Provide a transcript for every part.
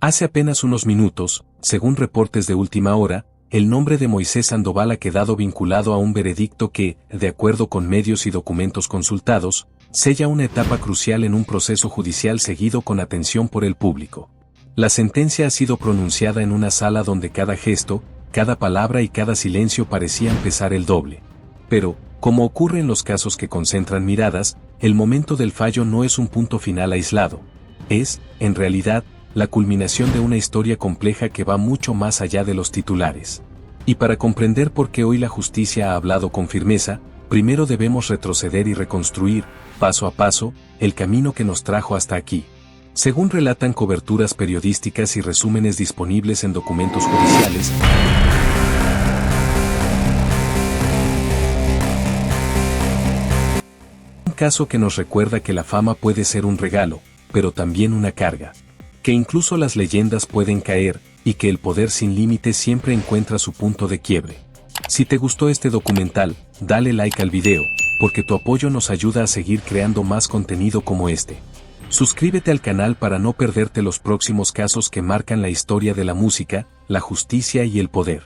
Hace apenas unos minutos, según reportes de última hora, el nombre de Moisés Sandoval ha quedado vinculado a un veredicto que, de acuerdo con medios y documentos consultados, sella una etapa crucial en un proceso judicial seguido con atención por el público. La sentencia ha sido pronunciada en una sala donde cada gesto, cada palabra y cada silencio parecían pesar el doble. Pero, como ocurre en los casos que concentran miradas, el momento del fallo no es un punto final aislado. Es, en realidad, la culminación de una historia compleja que va mucho más allá de los titulares. Y para comprender por qué hoy la justicia ha hablado con firmeza, primero debemos retroceder y reconstruir, paso a paso, el camino que nos trajo hasta aquí. Según relatan coberturas periodísticas y resúmenes disponibles en documentos judiciales, un caso que nos recuerda que la fama puede ser un regalo, pero también una carga. Que incluso las leyendas pueden caer, y que el poder sin límites siempre encuentra su punto de quiebre. Si te gustó este documental, dale like al video, porque tu apoyo nos ayuda a seguir creando más contenido como este. Suscríbete al canal para no perderte los próximos casos que marcan la historia de la música, la justicia y el poder.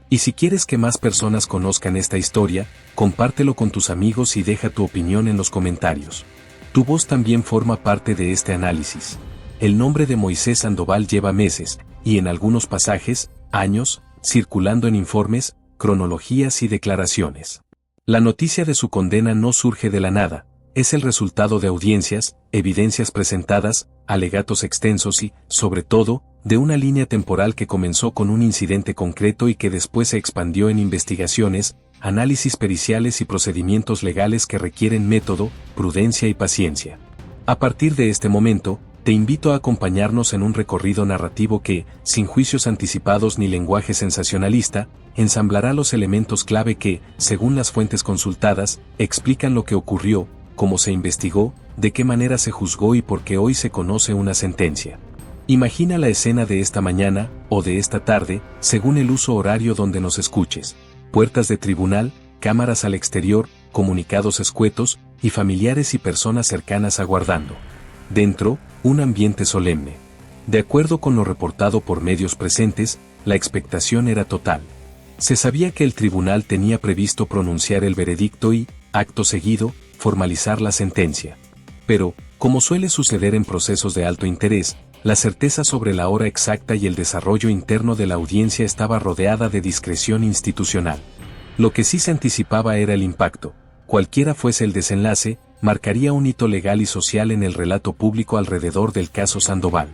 Y si quieres que más personas conozcan esta historia, compártelo con tus amigos y deja tu opinión en los comentarios. Tu voz también forma parte de este análisis. El nombre de Moisés Sandoval lleva meses, y en algunos pasajes, años, circulando en informes, cronologías y declaraciones. La noticia de su condena no surge de la nada, es el resultado de audiencias, evidencias presentadas, alegatos extensos y, sobre todo, de una línea temporal que comenzó con un incidente concreto y que después se expandió en investigaciones, análisis periciales y procedimientos legales que requieren método, prudencia y paciencia. A partir de este momento, te invito a acompañarnos en un recorrido narrativo que, sin juicios anticipados ni lenguaje sensacionalista, ensamblará los elementos clave que, según las fuentes consultadas, explican lo que ocurrió, cómo se investigó, de qué manera se juzgó y por qué hoy se conoce una sentencia. Imagina la escena de esta mañana, o de esta tarde, según el uso horario donde nos escuches. Puertas de tribunal, cámaras al exterior, comunicados escuetos, y familiares y personas cercanas aguardando. Dentro, un ambiente solemne. De acuerdo con lo reportado por medios presentes, la expectación era total. Se sabía que el tribunal tenía previsto pronunciar el veredicto y, acto seguido, formalizar la sentencia. Pero, como suele suceder en procesos de alto interés, la certeza sobre la hora exacta y el desarrollo interno de la audiencia estaba rodeada de discreción institucional. Lo que sí se anticipaba era el impacto. Cualquiera fuese el desenlace, marcaría un hito legal y social en el relato público alrededor del caso Sandoval.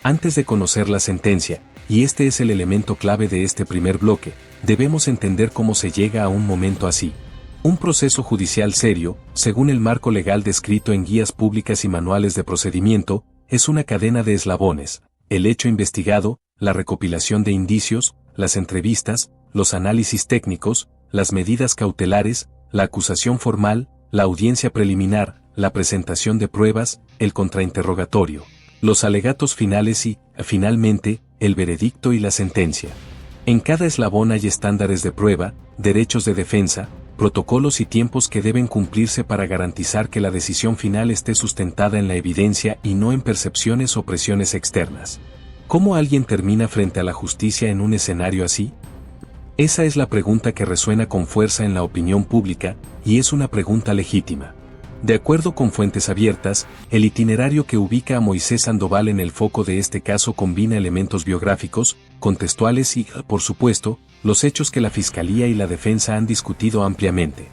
Antes de conocer la sentencia, y este es el elemento clave de este primer bloque, debemos entender cómo se llega a un momento así. Un proceso judicial serio, según el marco legal descrito en guías públicas y manuales de procedimiento, es una cadena de eslabones: el hecho investigado, la recopilación de indicios, las entrevistas, los análisis técnicos, las medidas cautelares, la acusación formal, la audiencia preliminar, la presentación de pruebas, el contrainterrogatorio, los alegatos finales y, finalmente, el veredicto y la sentencia. En cada eslabón hay estándares de prueba, derechos de defensa, protocolos y tiempos que deben cumplirse para garantizar que la decisión final esté sustentada en la evidencia y no en percepciones o presiones externas. ¿Cómo alguien termina frente a la justicia en un escenario así? Esa es la pregunta que resuena con fuerza en la opinión pública, y es una pregunta legítima. De acuerdo con fuentes abiertas, el itinerario que ubica a Moisés Sandoval en el foco de este caso combina elementos biográficos, contextuales y, por supuesto, los hechos que la Fiscalía y la Defensa han discutido ampliamente.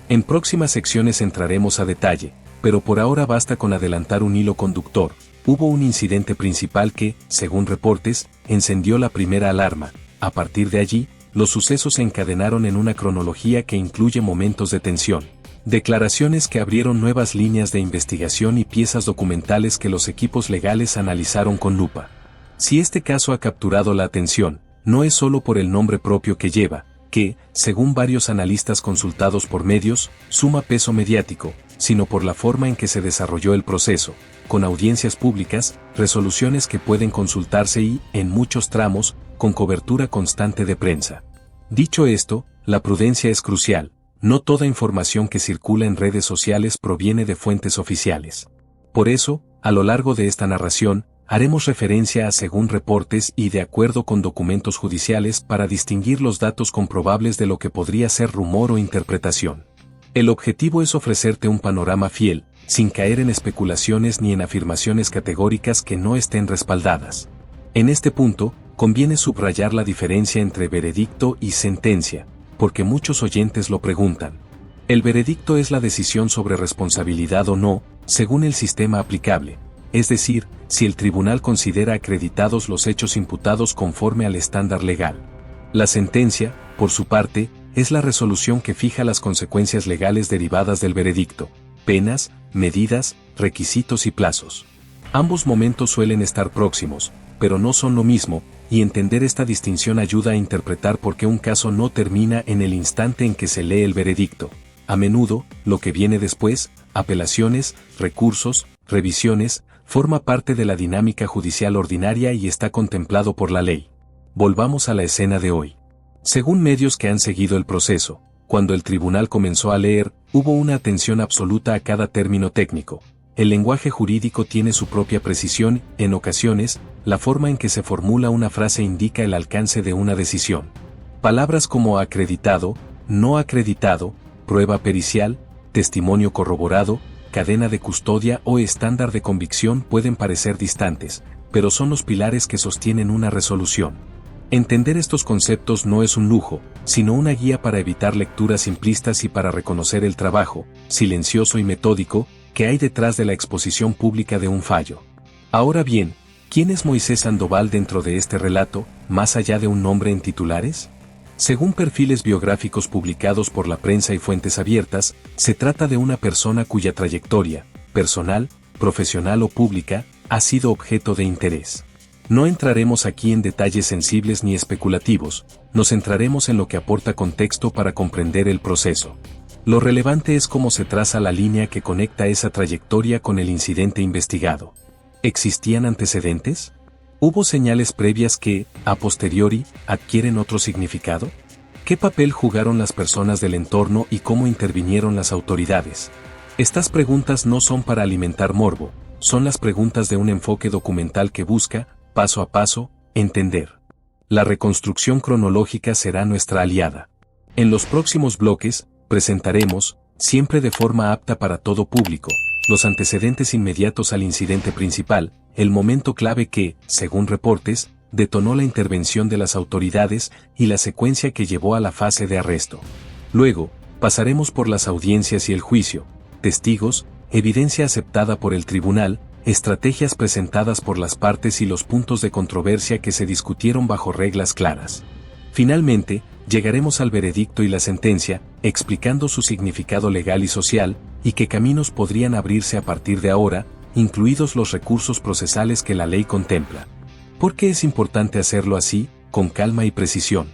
En próximas secciones entraremos a detalle, pero por ahora basta con adelantar un hilo conductor. Hubo un incidente principal que, según reportes, encendió la primera alarma. A partir de allí, los sucesos se encadenaron en una cronología que incluye momentos de tensión, declaraciones que abrieron nuevas líneas de investigación y piezas documentales que los equipos legales analizaron con lupa. Si este caso ha capturado la atención, no es solo por el nombre propio que lleva, que, según varios analistas consultados por medios, suma peso mediático, sino por la forma en que se desarrolló el proceso, con audiencias públicas, resoluciones que pueden consultarse y, en muchos tramos, con cobertura constante de prensa. Dicho esto, la prudencia es crucial. No toda información que circula en redes sociales proviene de fuentes oficiales. Por eso, a lo largo de esta narración, Haremos referencia a según reportes y de acuerdo con documentos judiciales para distinguir los datos comprobables de lo que podría ser rumor o interpretación. El objetivo es ofrecerte un panorama fiel, sin caer en especulaciones ni en afirmaciones categóricas que no estén respaldadas. En este punto, conviene subrayar la diferencia entre veredicto y sentencia, porque muchos oyentes lo preguntan. El veredicto es la decisión sobre responsabilidad o no, según el sistema aplicable, es decir, si el tribunal considera acreditados los hechos imputados conforme al estándar legal. La sentencia, por su parte, es la resolución que fija las consecuencias legales derivadas del veredicto, penas, medidas, requisitos y plazos. Ambos momentos suelen estar próximos, pero no son lo mismo, y entender esta distinción ayuda a interpretar por qué un caso no termina en el instante en que se lee el veredicto. A menudo, lo que viene después, apelaciones, recursos, revisiones, forma parte de la dinámica judicial ordinaria y está contemplado por la ley. Volvamos a la escena de hoy. Según medios que han seguido el proceso, cuando el tribunal comenzó a leer, hubo una atención absoluta a cada término técnico. El lenguaje jurídico tiene su propia precisión, en ocasiones, la forma en que se formula una frase indica el alcance de una decisión. Palabras como acreditado, no acreditado, prueba pericial, testimonio corroborado, cadena de custodia o estándar de convicción pueden parecer distantes, pero son los pilares que sostienen una resolución. Entender estos conceptos no es un lujo, sino una guía para evitar lecturas simplistas y para reconocer el trabajo, silencioso y metódico, que hay detrás de la exposición pública de un fallo. Ahora bien, ¿quién es Moisés Sandoval dentro de este relato, más allá de un nombre en titulares? Según perfiles biográficos publicados por la prensa y fuentes abiertas, se trata de una persona cuya trayectoria, personal, profesional o pública, ha sido objeto de interés. No entraremos aquí en detalles sensibles ni especulativos, nos centraremos en lo que aporta contexto para comprender el proceso. Lo relevante es cómo se traza la línea que conecta esa trayectoria con el incidente investigado. ¿Existían antecedentes? ¿Hubo señales previas que, a posteriori, adquieren otro significado? ¿Qué papel jugaron las personas del entorno y cómo intervinieron las autoridades? Estas preguntas no son para alimentar morbo, son las preguntas de un enfoque documental que busca, paso a paso, entender. La reconstrucción cronológica será nuestra aliada. En los próximos bloques, presentaremos, siempre de forma apta para todo público, los antecedentes inmediatos al incidente principal, el momento clave que, según reportes, detonó la intervención de las autoridades y la secuencia que llevó a la fase de arresto. Luego, pasaremos por las audiencias y el juicio, testigos, evidencia aceptada por el tribunal, estrategias presentadas por las partes y los puntos de controversia que se discutieron bajo reglas claras. Finalmente, llegaremos al veredicto y la sentencia, explicando su significado legal y social, y qué caminos podrían abrirse a partir de ahora, incluidos los recursos procesales que la ley contempla. ¿Por qué es importante hacerlo así, con calma y precisión?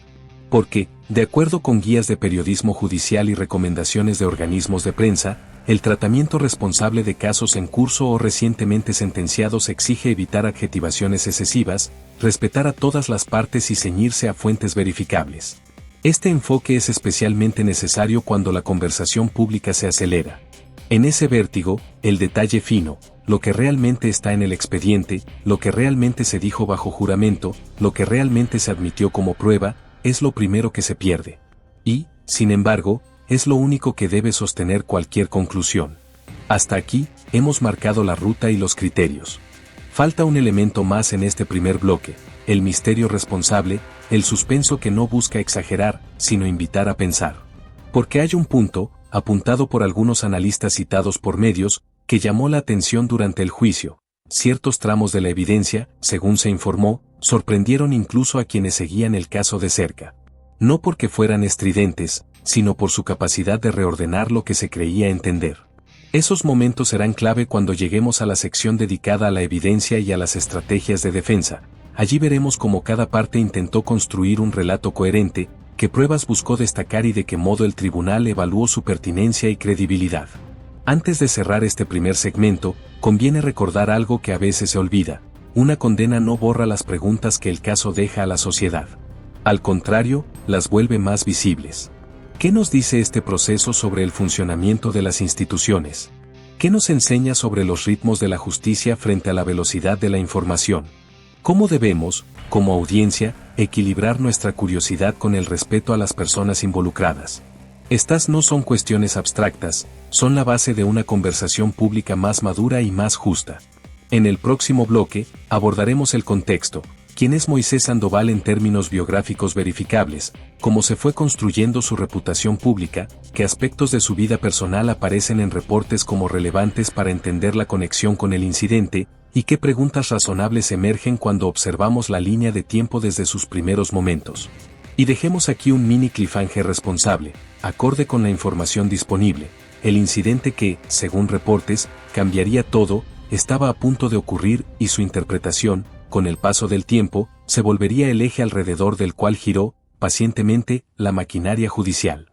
Porque, de acuerdo con guías de periodismo judicial y recomendaciones de organismos de prensa, el tratamiento responsable de casos en curso o recientemente sentenciados exige evitar adjetivaciones excesivas, respetar a todas las partes y ceñirse a fuentes verificables. Este enfoque es especialmente necesario cuando la conversación pública se acelera. En ese vértigo, el detalle fino, lo que realmente está en el expediente, lo que realmente se dijo bajo juramento, lo que realmente se admitió como prueba, es lo primero que se pierde. Y, sin embargo, es lo único que debe sostener cualquier conclusión. Hasta aquí, hemos marcado la ruta y los criterios. Falta un elemento más en este primer bloque, el misterio responsable, el suspenso que no busca exagerar, sino invitar a pensar. Porque hay un punto, apuntado por algunos analistas citados por medios, que llamó la atención durante el juicio. Ciertos tramos de la evidencia, según se informó, sorprendieron incluso a quienes seguían el caso de cerca. No porque fueran estridentes, sino por su capacidad de reordenar lo que se creía entender. Esos momentos serán clave cuando lleguemos a la sección dedicada a la evidencia y a las estrategias de defensa. Allí veremos cómo cada parte intentó construir un relato coherente, qué pruebas buscó destacar y de qué modo el tribunal evaluó su pertinencia y credibilidad. Antes de cerrar este primer segmento, conviene recordar algo que a veces se olvida: una condena no borra las preguntas que el caso deja a la sociedad. Al contrario, las vuelve más visibles. ¿Qué nos dice este proceso sobre el funcionamiento de las instituciones? ¿Qué nos enseña sobre los ritmos de la justicia frente a la velocidad de la información? ¿Cómo debemos, como audiencia, equilibrar nuestra curiosidad con el respeto a las personas involucradas? Estas no son cuestiones abstractas, son la base de una conversación pública más madura y más justa. En el próximo bloque, abordaremos el contexto, quién es Moisés Sandoval en términos biográficos verificables, cómo se fue construyendo su reputación pública, qué aspectos de su vida personal aparecen en reportes como relevantes para entender la conexión con el incidente, y qué preguntas razonables emergen cuando observamos la línea de tiempo desde sus primeros momentos. Y dejemos aquí un mini cliffhanger responsable, acorde con la información disponible. El incidente que, según reportes, cambiaría todo, estaba a punto de ocurrir y su interpretación, con el paso del tiempo, se volvería el eje alrededor del cual giró, pacientemente, la maquinaria judicial.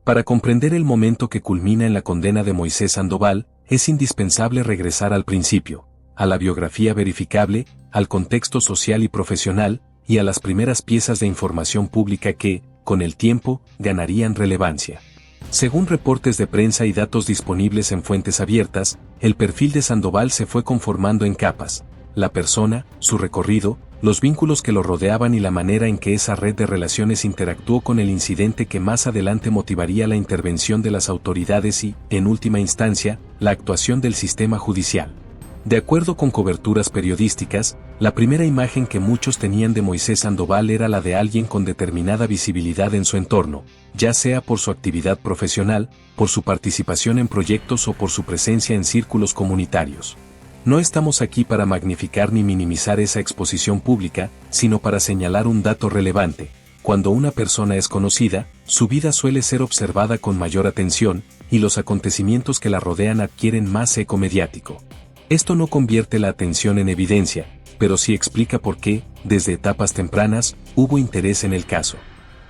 Para comprender el momento que culmina en la condena de Moisés Sandoval, es indispensable regresar al principio, a la biografía verificable, al contexto social y profesional, y a las primeras piezas de información pública que, con el tiempo, ganarían relevancia. Según reportes de prensa y datos disponibles en fuentes abiertas, el perfil de Sandoval se fue conformando en capas: la persona, su recorrido, los vínculos que lo rodeaban y la manera en que esa red de relaciones interactuó con el incidente que más adelante motivaría la intervención de las autoridades y, en última instancia, la actuación del sistema judicial. De acuerdo con coberturas periodísticas, la primera imagen que muchos tenían de Moisés Sandoval era la de alguien con determinada visibilidad en su entorno, ya sea por su actividad profesional, por su participación en proyectos o por su presencia en círculos comunitarios. No estamos aquí para magnificar ni minimizar esa exposición pública, sino para señalar un dato relevante. Cuando una persona es conocida, su vida suele ser observada con mayor atención, y los acontecimientos que la rodean adquieren más eco mediático. Esto no convierte la atención en evidencia, pero sí explica por qué, desde etapas tempranas, hubo interés en el caso.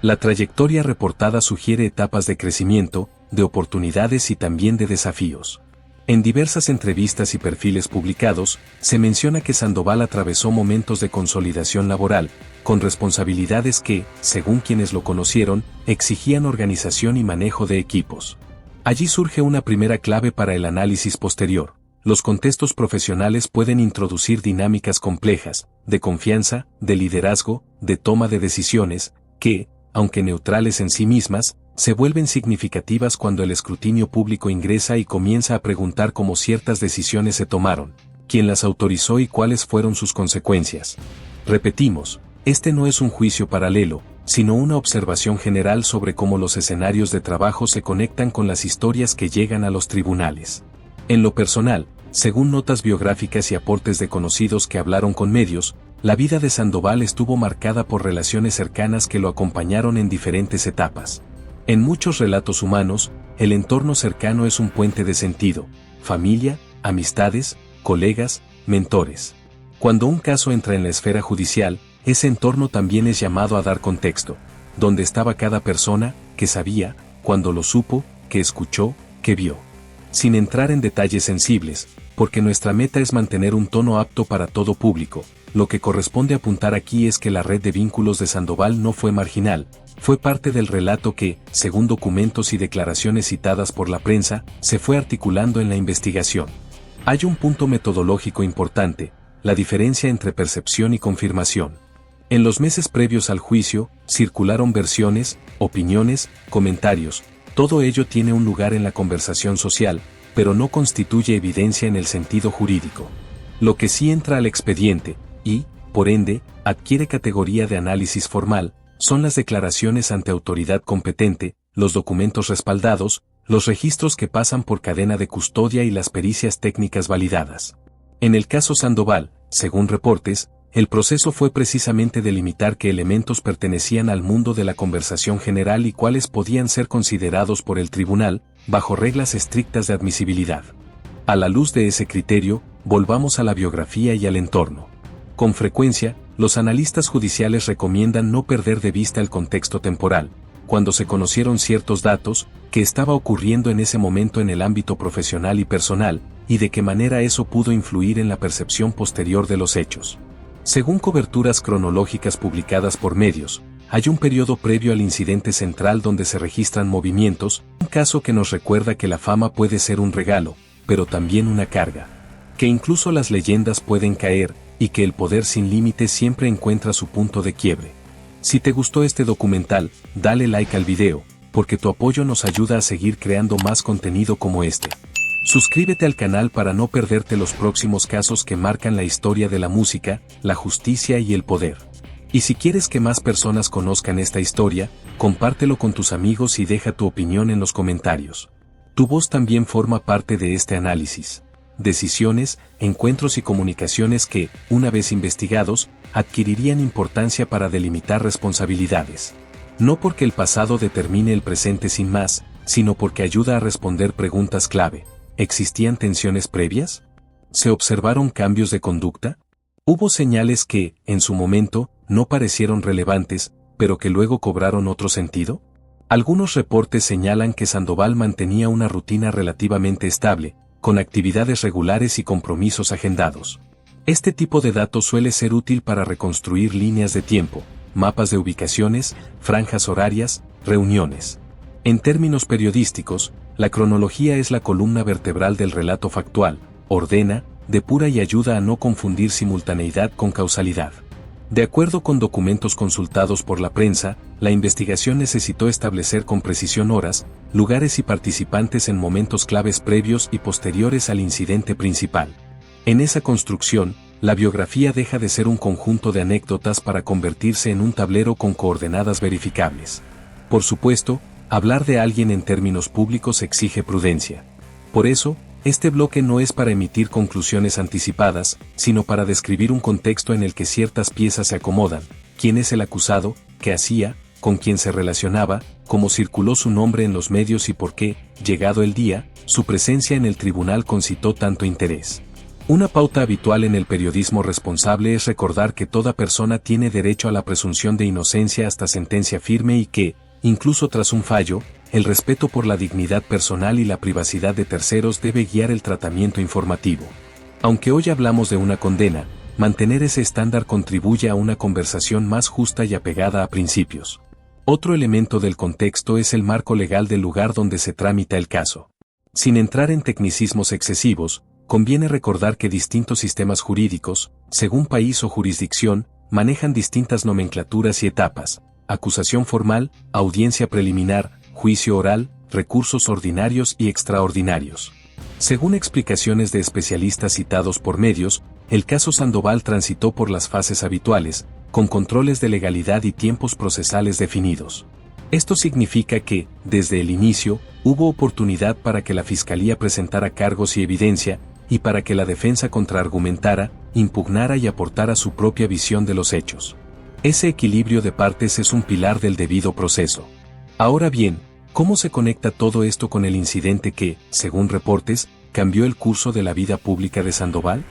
La trayectoria reportada sugiere etapas de crecimiento, de oportunidades y también de desafíos. En diversas entrevistas y perfiles publicados, se menciona que Sandoval atravesó momentos de consolidación laboral, con responsabilidades que, según quienes lo conocieron, exigían organización y manejo de equipos. Allí surge una primera clave para el análisis posterior. Los contextos profesionales pueden introducir dinámicas complejas, de confianza, de liderazgo, de toma de decisiones, que, aunque neutrales en sí mismas, se vuelven significativas cuando el escrutinio público ingresa y comienza a preguntar cómo ciertas decisiones se tomaron, quién las autorizó y cuáles fueron sus consecuencias. Repetimos, este no es un juicio paralelo, sino una observación general sobre cómo los escenarios de trabajo se conectan con las historias que llegan a los tribunales. En lo personal, según notas biográficas y aportes de conocidos que hablaron con medios, la vida de Sandoval estuvo marcada por relaciones cercanas que lo acompañaron en diferentes etapas. En muchos relatos humanos, el entorno cercano es un puente de sentido: familia, amistades, colegas, mentores. Cuando un caso entra en la esfera judicial, ese entorno también es llamado a dar contexto: dónde estaba cada persona, qué sabía, cuándo lo supo, qué escuchó, qué vio. Sin entrar en detalles sensibles, porque nuestra meta es mantener un tono apto para todo público, lo que corresponde apuntar aquí es que la red de vínculos de Sandoval no fue marginal, fue parte del relato que, según documentos y declaraciones citadas por la prensa, se fue articulando en la investigación. Hay un punto metodológico importante: la diferencia entre percepción y confirmación. En los meses previos al juicio, circularon versiones, opiniones, comentarios. Todo ello tiene un lugar en la conversación social, pero no constituye evidencia en el sentido jurídico. Lo que sí entra al expediente, y, por ende, adquiere categoría de análisis formal, son las declaraciones ante autoridad competente, los documentos respaldados, los registros que pasan por cadena de custodia y las pericias técnicas validadas. En el caso Sandoval, según reportes, el proceso fue precisamente delimitar qué elementos pertenecían al mundo de la conversación general y cuáles podían ser considerados por el tribunal, bajo reglas estrictas de admisibilidad. A la luz de ese criterio, volvamos a la biografía y al entorno. Con frecuencia, los analistas judiciales recomiendan no perder de vista el contexto temporal, cuando se conocieron ciertos datos, qué estaba ocurriendo en ese momento en el ámbito profesional y personal, y de qué manera eso pudo influir en la percepción posterior de los hechos. Según coberturas cronológicas publicadas por medios, hay un periodo previo al incidente central donde se registran movimientos, un caso que nos recuerda que la fama puede ser un regalo, pero también una carga. Que incluso las leyendas pueden caer, y que el poder sin límites siempre encuentra su punto de quiebre. Si te gustó este documental, dale like al video, porque tu apoyo nos ayuda a seguir creando más contenido como este. Suscríbete al canal para no perderte los próximos casos que marcan la historia de la música, la justicia y el poder. Y si quieres que más personas conozcan esta historia, compártelo con tus amigos y deja tu opinión en los comentarios. Tu voz también forma parte de este análisis. Decisiones, encuentros y comunicaciones que, una vez investigados, adquirirían importancia para delimitar responsabilidades. No porque el pasado determine el presente sin más, sino porque ayuda a responder preguntas clave. ¿Existían tensiones previas? ¿Se observaron cambios de conducta? ¿Hubo señales que, en su momento, no parecieron relevantes, pero que luego cobraron otro sentido? Algunos reportes señalan que Sandoval mantenía una rutina relativamente estable, con actividades regulares y compromisos agendados. Este tipo de datos suele ser útil para reconstruir líneas de tiempo, mapas de ubicaciones, franjas horarias, reuniones. En términos periodísticos, la cronología es la columna vertebral del relato factual, ordena, depura y ayuda a no confundir simultaneidad con causalidad. De acuerdo con documentos consultados por la prensa, la investigación necesitó establecer con precisión horas, lugares y participantes en momentos claves previos y posteriores al incidente principal. En esa construcción, la biografía deja de ser un conjunto de anécdotas para convertirse en un tablero con coordenadas verificables. Por supuesto, hablar de alguien en términos públicos exige prudencia. Por eso, este bloque no es para emitir conclusiones anticipadas, sino para describir un contexto en el que ciertas piezas se acomodan: quién es el acusado, qué hacía, con quién se relacionaba, cómo circuló su nombre en los medios y por qué, llegado el día, su presencia en el tribunal concitó tanto interés. Una pauta habitual en el periodismo responsable es recordar que toda persona tiene derecho a la presunción de inocencia hasta sentencia firme y que, incluso tras un fallo, el respeto por la dignidad personal y la privacidad de terceros debe guiar el tratamiento informativo. Aunque hoy hablamos de una condena, mantener ese estándar contribuye a una conversación más justa y apegada a principios. Otro elemento del contexto es el marco legal del lugar donde se tramita el caso. Sin entrar en tecnicismos excesivos, conviene recordar que distintos sistemas jurídicos, según país o jurisdicción, manejan distintas nomenclaturas y etapas: acusación formal, audiencia preliminar, juicio oral, recursos ordinarios y extraordinarios. Según explicaciones de especialistas citados por medios, el caso Sandoval transitó por las fases habituales, con controles de legalidad y tiempos procesales definidos. Esto significa que, desde el inicio, hubo oportunidad para que la Fiscalía presentara cargos y evidencia, y para que la defensa contraargumentara, impugnara y aportara su propia visión de los hechos. Ese equilibrio de partes es un pilar del debido proceso. Ahora bien, ¿cómo se conecta todo esto con el incidente que, según reportes, cambió el curso de la vida pública de Sandoval?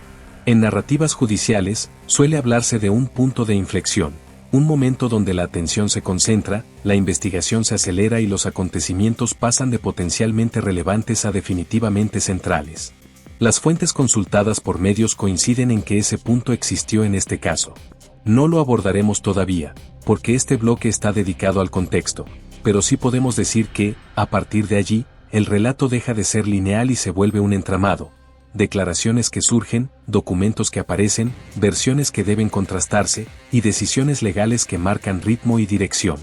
En narrativas judiciales, suele hablarse de un punto de inflexión, un momento donde la atención se concentra, la investigación se acelera y los acontecimientos pasan de potencialmente relevantes a definitivamente centrales. Las fuentes consultadas por medios coinciden en que ese punto existió en este caso. No lo abordaremos todavía, porque este bloque está dedicado al contexto, pero sí podemos decir que, a partir de allí, el relato deja de ser lineal y se vuelve un entramado. Declaraciones que surgen, documentos que aparecen, versiones que deben contrastarse, y decisiones legales que marcan ritmo y dirección.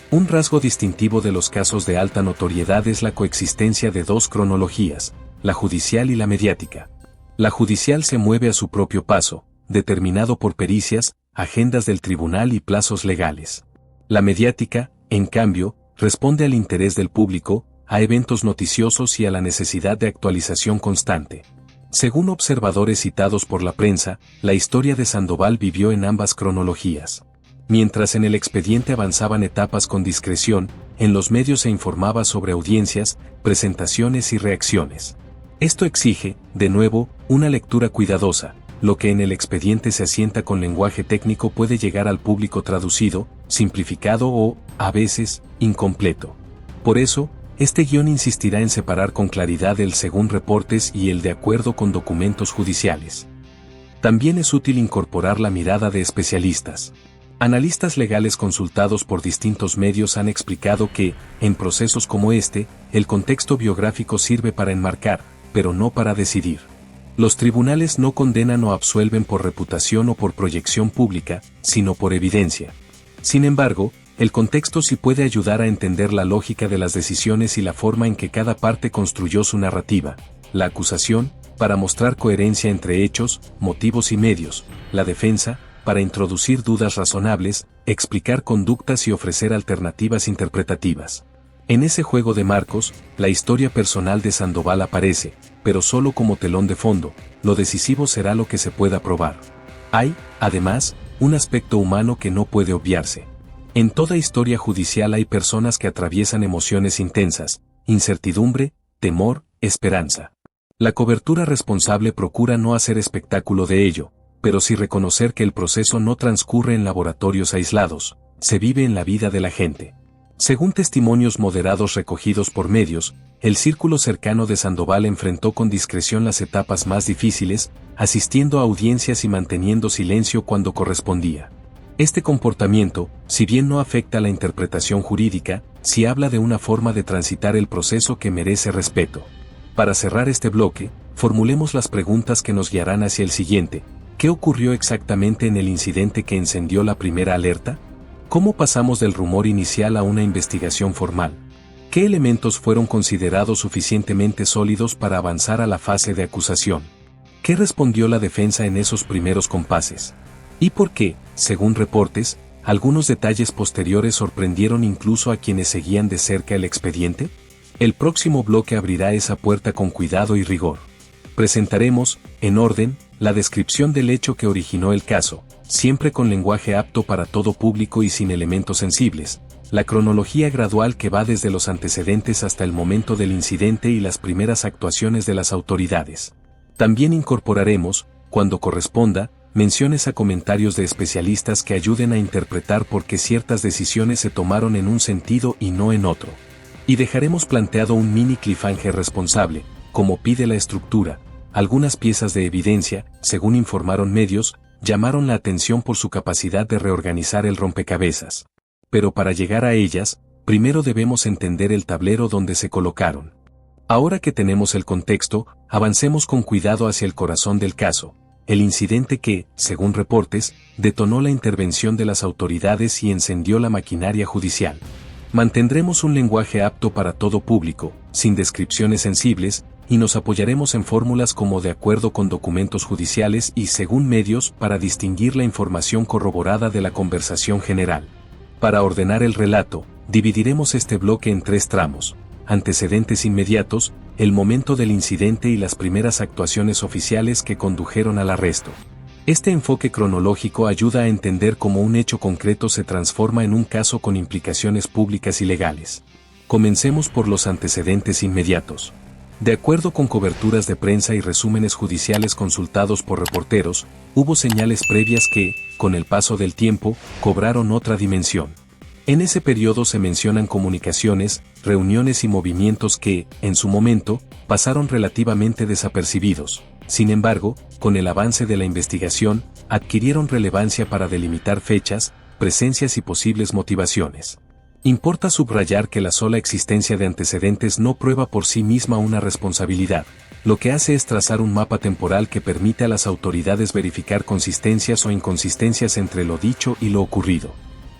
Un rasgo distintivo de los casos de alta notoriedad es la coexistencia de dos cronologías, la judicial y la mediática. La judicial se mueve a su propio paso, determinado por pericias, agendas del tribunal y plazos legales. La mediática, en cambio, responde al interés del público, a eventos noticiosos y a la necesidad de actualización constante. Según observadores citados por la prensa, la historia de Sandoval vivió en ambas cronologías. Mientras en el expediente avanzaban etapas con discreción, en los medios se informaba sobre audiencias, presentaciones y reacciones. Esto exige, de nuevo, una lectura cuidadosa. Lo que en el expediente se asienta con lenguaje técnico puede llegar al público traducido, simplificado o, a veces, incompleto. Por eso, este guión insistirá en separar con claridad el según reportes y el de acuerdo con documentos judiciales. También es útil incorporar la mirada de especialistas. Analistas legales consultados por distintos medios han explicado que, en procesos como este, el contexto biográfico sirve para enmarcar, pero no para decidir. Los tribunales no condenan o absuelven por reputación o por proyección pública, sino por evidencia. Sin embargo, el contexto sí puede ayudar a entender la lógica de las decisiones y la forma en que cada parte construyó su narrativa. La acusación, para mostrar coherencia entre hechos, motivos y medios. La defensa, para introducir dudas razonables, explicar conductas y ofrecer alternativas interpretativas. En ese juego de marcos, la historia personal de Sandoval aparece, pero solo como telón de fondo. Lo decisivo será lo que se pueda probar. Hay, además, un aspecto humano que no puede obviarse. En toda historia judicial hay personas que atraviesan emociones intensas, incertidumbre, temor, esperanza. La cobertura responsable procura no hacer espectáculo de ello, pero sí reconocer que el proceso no transcurre en laboratorios aislados, se vive en la vida de la gente. Según testimonios moderados recogidos por medios, el círculo cercano de Sandoval enfrentó con discreción las etapas más difíciles, asistiendo a audiencias y manteniendo silencio cuando correspondía. Este comportamiento, si bien no afecta la interpretación jurídica, sí habla de una forma de transitar el proceso que merece respeto. Para cerrar este bloque, formulemos las preguntas que nos guiarán hacia el siguiente. ¿Qué ocurrió exactamente en el incidente que encendió la primera alerta? ¿Cómo pasamos del rumor inicial a una investigación formal? ¿Qué elementos fueron considerados suficientemente sólidos para avanzar a la fase de acusación? ¿Qué respondió la defensa en esos primeros compases? ¿Y por qué, según reportes, algunos detalles posteriores sorprendieron incluso a quienes seguían de cerca el expediente? El próximo bloque abrirá esa puerta con cuidado y rigor. Presentaremos, en orden, la descripción del hecho que originó el caso, siempre con lenguaje apto para todo público y sin elementos sensibles, la cronología gradual que va desde los antecedentes hasta el momento del incidente y las primeras actuaciones de las autoridades. También incorporaremos, cuando corresponda, menciones a comentarios de especialistas que ayuden a interpretar por qué ciertas decisiones se tomaron en un sentido y no en otro. Y dejaremos planteado un mini cliffhanger responsable, como pide la estructura. Algunas piezas de evidencia, según informaron medios, llamaron la atención por su capacidad de reorganizar el rompecabezas. Pero para llegar a ellas, primero debemos entender el tablero donde se colocaron. Ahora que tenemos el contexto, avancemos con cuidado hacia el corazón del caso, el incidente que, según reportes, detonó la intervención de las autoridades y encendió la maquinaria judicial. Mantendremos un lenguaje apto para todo público, sin descripciones sensibles, y nos apoyaremos en fórmulas como de acuerdo con documentos judiciales y según medios para distinguir la información corroborada de la conversación general. Para ordenar el relato, dividiremos este bloque en 3 tramos: antecedentes inmediatos, el momento del incidente y las primeras actuaciones oficiales que condujeron al arresto. Este enfoque cronológico ayuda a entender cómo un hecho concreto se transforma en un caso con implicaciones públicas y legales. Comencemos por los antecedentes inmediatos. De acuerdo con coberturas de prensa y resúmenes judiciales consultados por reporteros, hubo señales previas que, con el paso del tiempo, cobraron otra dimensión. En ese periodo se mencionan comunicaciones, reuniones y movimientos que, en su momento, pasaron relativamente desapercibidos. Sin embargo, con el avance de la investigación, adquirieron relevancia para delimitar fechas, presencias y posibles motivaciones. Importa subrayar que la sola existencia de antecedentes no prueba por sí misma una responsabilidad. Lo que hace es trazar un mapa temporal que permite a las autoridades verificar consistencias o inconsistencias entre lo dicho y lo ocurrido.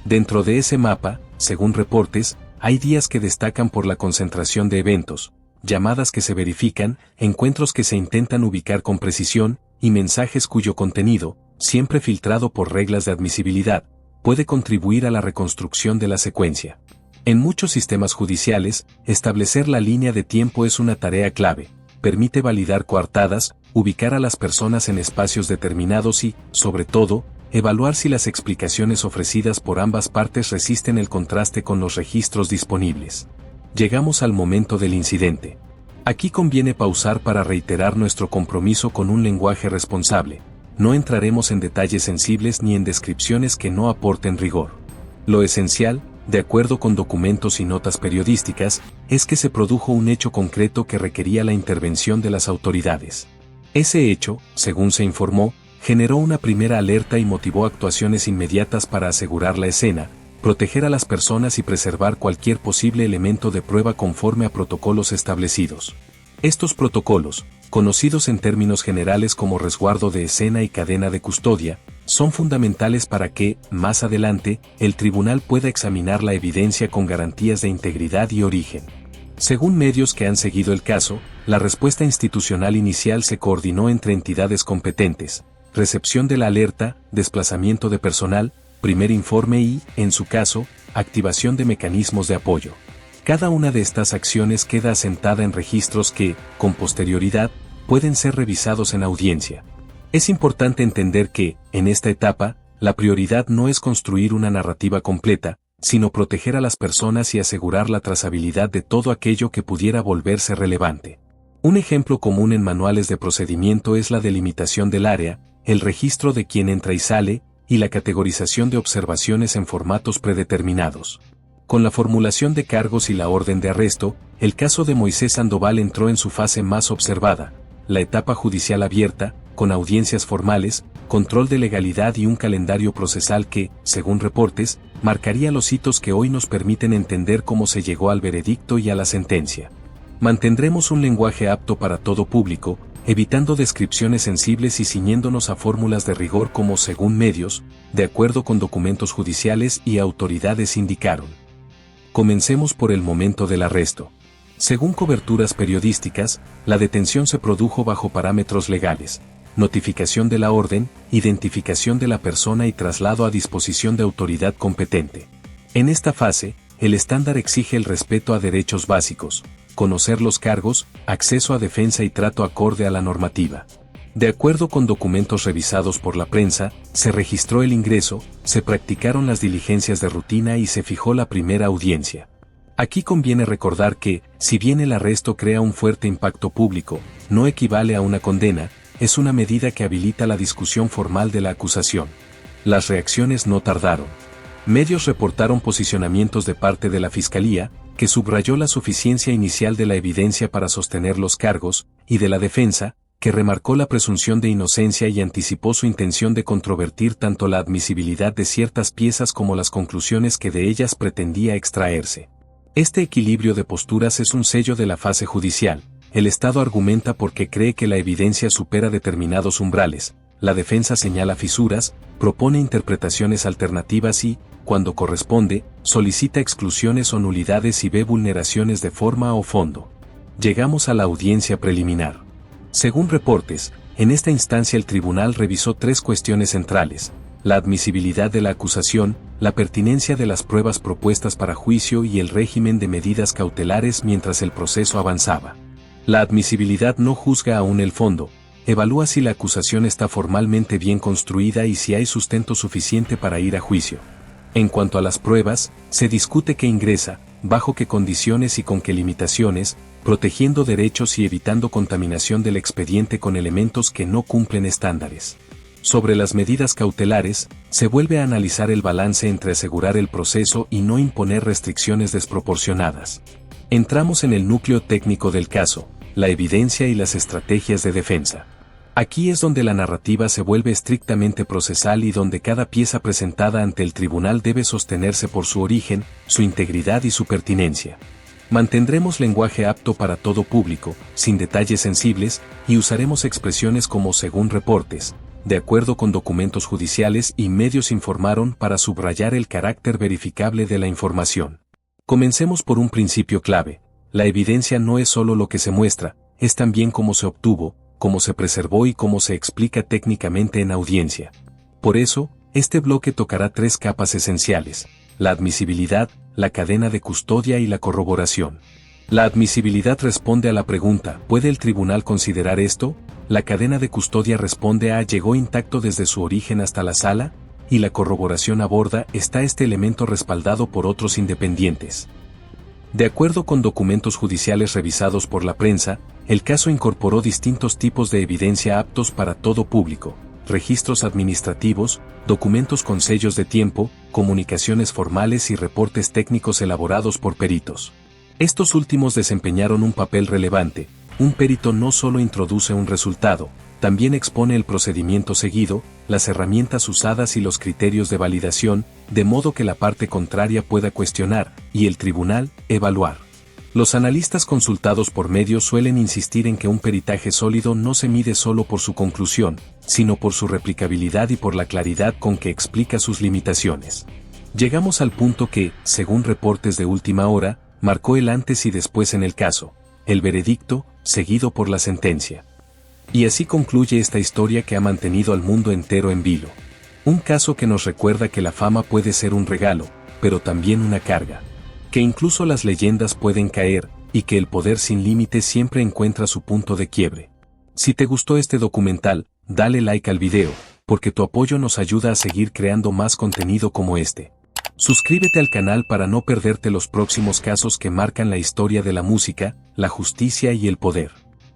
Dentro de ese mapa, según reportes, hay días que destacan por la concentración de eventos, llamadas que se verifican, encuentros que se intentan ubicar con precisión, y mensajes cuyo contenido, siempre filtrado por reglas de admisibilidad, puede contribuir a la reconstrucción de la secuencia. En muchos sistemas judiciales, establecer la línea de tiempo es una tarea clave, permite validar coartadas, ubicar a las personas en espacios determinados y, sobre todo, evaluar si las explicaciones ofrecidas por ambas partes resisten el contraste con los registros disponibles. Llegamos al momento del incidente. Aquí conviene pausar para reiterar nuestro compromiso con un lenguaje responsable. No entraremos en detalles sensibles ni en descripciones que no aporten rigor. Lo esencial, de acuerdo con documentos y notas periodísticas, es que se produjo un hecho concreto que requería la intervención de las autoridades. Ese hecho, según se informó, generó una primera alerta y motivó actuaciones inmediatas para asegurar la escena, proteger a las personas y preservar cualquier posible elemento de prueba conforme a protocolos establecidos. Estos protocolos, conocidos en términos generales como resguardo de escena y cadena de custodia, son fundamentales para que, más adelante, el tribunal pueda examinar la evidencia con garantías de integridad y origen. Según medios que han seguido el caso, la respuesta institucional inicial se coordinó entre entidades competentes, recepción de la alerta, desplazamiento de personal, primer informe y, en su caso, activación de mecanismos de apoyo. Cada una de estas acciones queda asentada en registros que, con posterioridad, pueden ser revisados en audiencia. Es importante entender que, en esta etapa, la prioridad no es construir una narrativa completa, sino proteger a las personas y asegurar la trazabilidad de todo aquello que pudiera volverse relevante. Un ejemplo común en manuales de procedimiento es la delimitación del área, el registro de quién entra y sale, y la categorización de observaciones en formatos predeterminados. Con la formulación de cargos y la orden de arresto, el caso de Moisés Sandoval entró en su fase más observada, la etapa judicial abierta, con audiencias formales, control de legalidad y un calendario procesal que, según reportes, marcaría los hitos que hoy nos permiten entender cómo se llegó al veredicto y a la sentencia. Mantendremos un lenguaje apto para todo público, evitando descripciones sensibles y ciñéndonos a fórmulas de rigor como según medios, de acuerdo con documentos judiciales y autoridades indicaron. Comencemos por el momento del arresto. Según coberturas periodísticas, la detención se produjo bajo parámetros legales, notificación de la orden, identificación de la persona y traslado a disposición de autoridad competente. En esta fase, el estándar exige el respeto a derechos básicos, conocer los cargos, acceso a defensa y trato acorde a la normativa. De acuerdo con documentos revisados por la prensa, se registró el ingreso, se practicaron las diligencias de rutina y se fijó la primera audiencia. Aquí conviene recordar que, si bien el arresto crea un fuerte impacto público, no equivale a una condena, es una medida que habilita la discusión formal de la acusación. Las reacciones no tardaron. Medios reportaron posicionamientos de parte de la Fiscalía, que subrayó la suficiencia inicial de la evidencia para sostener los cargos, y de la defensa, que remarcó la presunción de inocencia y anticipó su intención de controvertir tanto la admisibilidad de ciertas piezas como las conclusiones que de ellas pretendía extraerse. Este equilibrio de posturas es un sello de la fase judicial. El Estado argumenta porque cree que la evidencia supera determinados umbrales, la defensa señala fisuras, propone interpretaciones alternativas y, cuando corresponde, solicita exclusiones o nulidades y ve vulneraciones de forma o fondo. Llegamos a la audiencia preliminar. Según reportes, en esta instancia el tribunal revisó tres cuestiones centrales: la admisibilidad de la acusación, la pertinencia de las pruebas propuestas para juicio y el régimen de medidas cautelares mientras el proceso avanzaba. La admisibilidad no juzga aún el fondo, evalúa si la acusación está formalmente bien construida y si hay sustento suficiente para ir a juicio. En cuanto a las pruebas, se discute qué ingresa, bajo qué condiciones y con qué limitaciones, protegiendo derechos y evitando contaminación del expediente con elementos que no cumplen estándares. Sobre las medidas cautelares, se vuelve a analizar el balance entre asegurar el proceso y no imponer restricciones desproporcionadas. Entramos en el núcleo técnico del caso, la evidencia y las estrategias de defensa. Aquí es donde la narrativa se vuelve estrictamente procesal y donde cada pieza presentada ante el tribunal debe sostenerse por su origen, su integridad y su pertinencia. Mantendremos lenguaje apto para todo público, sin detalles sensibles, y usaremos expresiones como según reportes, de acuerdo con documentos judiciales y medios informaron para subrayar el carácter verificable de la información. Comencemos por un principio clave: la evidencia no es solo lo que se muestra, es también cómo se obtuvo, cómo se preservó y cómo se explica técnicamente en audiencia. Por eso, este bloque tocará tres capas esenciales: la admisibilidad, la cadena de custodia y la corroboración. La admisibilidad responde a la pregunta: ¿puede el tribunal considerar esto? La cadena de custodia responde a: ¿llegó intacto desde su origen hasta la sala? Y la corroboración aborda: ¿está este elemento respaldado por otros independientes? De acuerdo con documentos judiciales revisados por la prensa, el caso incorporó distintos tipos de evidencia aptos para todo público: registros administrativos, documentos con sellos de tiempo, comunicaciones formales y reportes técnicos elaborados por peritos. Estos últimos desempeñaron un papel relevante. Un perito no solo introduce un resultado, también expone el procedimiento seguido, las herramientas usadas y los criterios de validación, de modo que la parte contraria pueda cuestionar, y el tribunal, evaluar. Los analistas consultados por medios suelen insistir en que un peritaje sólido no se mide solo por su conclusión, sino por su replicabilidad y por la claridad con que explica sus limitaciones. Llegamos al punto que, según reportes de última hora, marcó el antes y después en el caso, el veredicto, seguido por la sentencia. Y así concluye esta historia que ha mantenido al mundo entero en vilo. Un caso que nos recuerda que la fama puede ser un regalo, pero también una carga. Que incluso las leyendas pueden caer, y que el poder sin límites siempre encuentra su punto de quiebre. Si te gustó este documental, dale like al video, porque tu apoyo nos ayuda a seguir creando más contenido como este. Suscríbete al canal para no perderte los próximos casos que marcan la historia de la música, la justicia y el poder.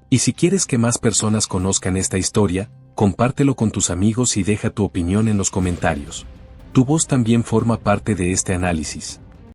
Y si quieres que más personas conozcan esta historia, compártelo con tus amigos y deja tu opinión en los comentarios. Tu voz también forma parte de este análisis.